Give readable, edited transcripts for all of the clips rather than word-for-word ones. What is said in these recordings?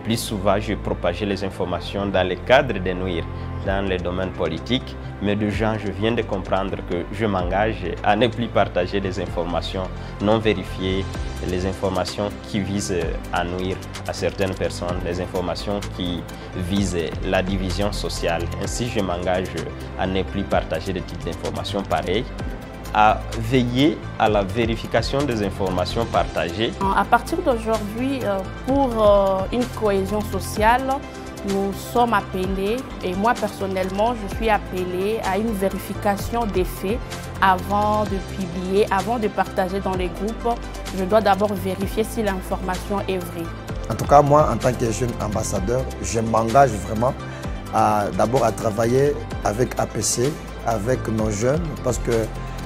plus souvent, je propageais les informations dans le cadre de nuire dans les domaines politiques, mais de gens, je viens de comprendre que je m'engage à ne plus partager des informations non vérifiées, les informations qui visent à nuire à certaines personnes, les informations qui visent la division sociale. Ainsi, je m'engage à ne plus partager de types d'informations pareilles, à veiller à la vérification des informations partagées. À partir d'aujourd'hui, pour une cohésion sociale, nous sommes appelés, et moi personnellement, je suis appelée à une vérification des faits avant de publier, avant de partager dans les groupes. Je dois d'abord vérifier si l'information est vraie. En tout cas, moi, en tant que jeune ambassadeur, je m'engage vraiment d'abord à travailler avec APC, avec nos jeunes, parce que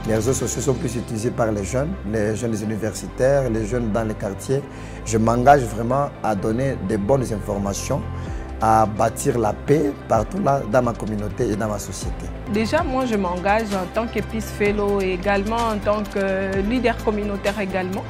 les réseaux sociaux sont plus utilisés par les jeunes universitaires, les jeunes dans les quartiers. Je m'engage vraiment à donner des bonnes informations, à bâtir la paix partout là dans ma communauté et dans ma société. Déjà, moi, je m'engage en tant que Peace Fellow et également en tant que leader communautaire également.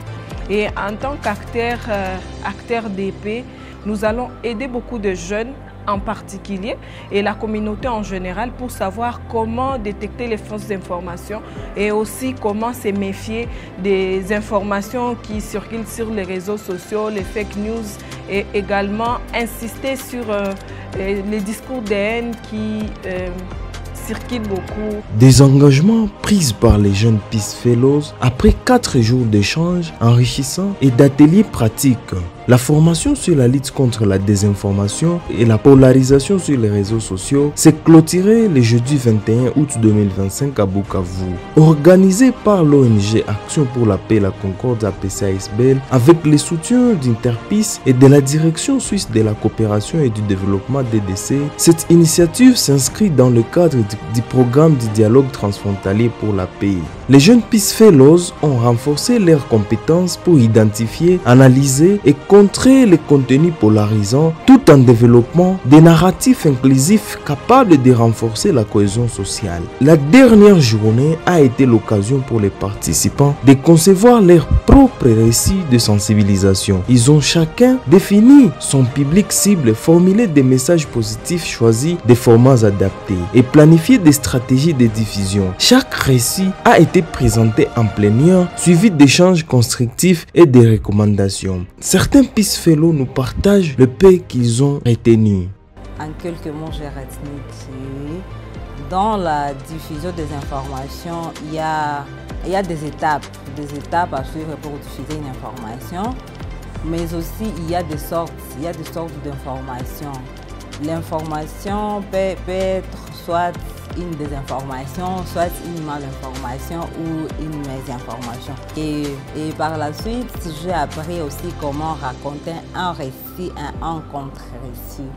Et en tant qu'acteur des paix, nous allons aider beaucoup de jeunes en particulier et la communauté en général pour savoir comment détecter les fausses informations et aussi comment se méfier des informations qui circulent sur les réseaux sociaux, les fake news, et également insister sur les discours de haine qui circulent beaucoup. Des engagements pris par les jeunes Peace Fellows après 4 jours d'échanges enrichissants et d'ateliers pratiques. La formation sur la lutte contre la désinformation et la polarisation sur les réseaux sociaux s'est clôturée le jeudi 21 août 2025 à Bukavu. Organisée par l'ONG Action pour la paix et la concorde APC-ASBL avec le soutien d'Interpeace et de la direction suisse de la coopération et du développement DDC, cette initiative s'inscrit dans le cadre du programme du dialogue transfrontalier pour la paix. Les jeunes Peace Fellows ont renforcé leurs compétences pour identifier, analyser et contrer les contenus polarisants tout en développant des narratifs inclusifs capables de renforcer la cohésion sociale. La dernière journée a été l'occasion pour les participants de concevoir leur propre récit de sensibilisation. Ils ont chacun défini son public cible, formulé des messages positifs, choisi des formats adaptés et planifié des stratégies de diffusion. Chaque récit a été présenté en plénière, suivi d'échanges constructifs et de recommandations. Certains Peace Fellows nous partagent le paix qu'ils ont retenu. En quelques mots, j'ai retenu que dans la diffusion des informations, il y a des étapes à suivre pour diffuser une information, mais aussi il y a des sortes d'informations. L'information peut être soit une désinformation, soit une malinformation ou une mésinformation. Et par la suite, j'ai appris aussi comment raconter un récit, un contre-récit.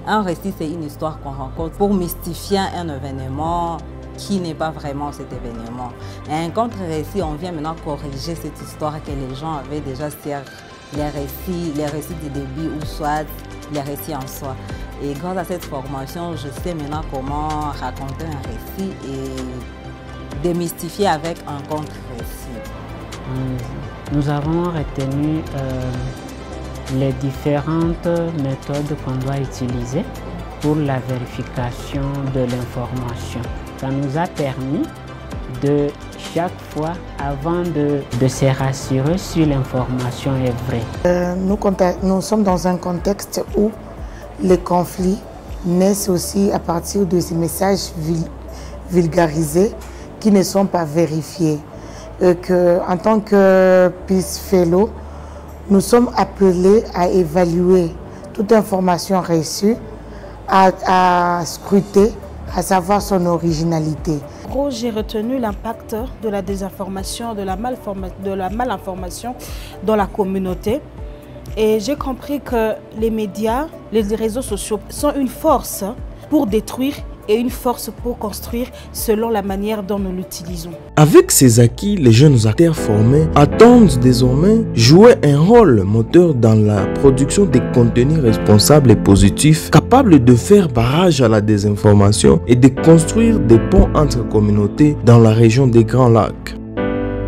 Un récit, c'est une histoire qu'on raconte pour mystifier un événement qui n'est pas vraiment cet événement. Et un contre-récit, on vient maintenant corriger cette histoire que les gens avaient déjà sur les récits du début ou soit les récits en soi. Et grâce à cette formation, je sais maintenant comment raconter un récit et démystifier avec un contre-récit. Nous avons retenu les différentes méthodes qu'on doit utiliser pour la vérification de l'information. Ça nous a permis de chaque fois, avant de se rassurer si l'information est vraie. Nous sommes dans un contexte où les conflits naissent aussi à partir de ces messages vulgarisés qui ne sont pas vérifiés. Et en tant que Peace Fellow, nous sommes appelés à évaluer toute information reçue, à scruter, à savoir son originalité. J'ai retenu l'impact de la désinformation, de la malinformation dans la communauté. Et j'ai compris que les médias, les réseaux sociaux sont une force pour détruire et une force pour construire selon la manière dont nous l'utilisons. Avec ces acquis, les jeunes acteurs formés attendent désormais jouer un rôle moteur dans la production des contenus responsables et positifs, capables de faire barrage à la désinformation et de construire des ponts entre communautés dans la région des Grands Lacs.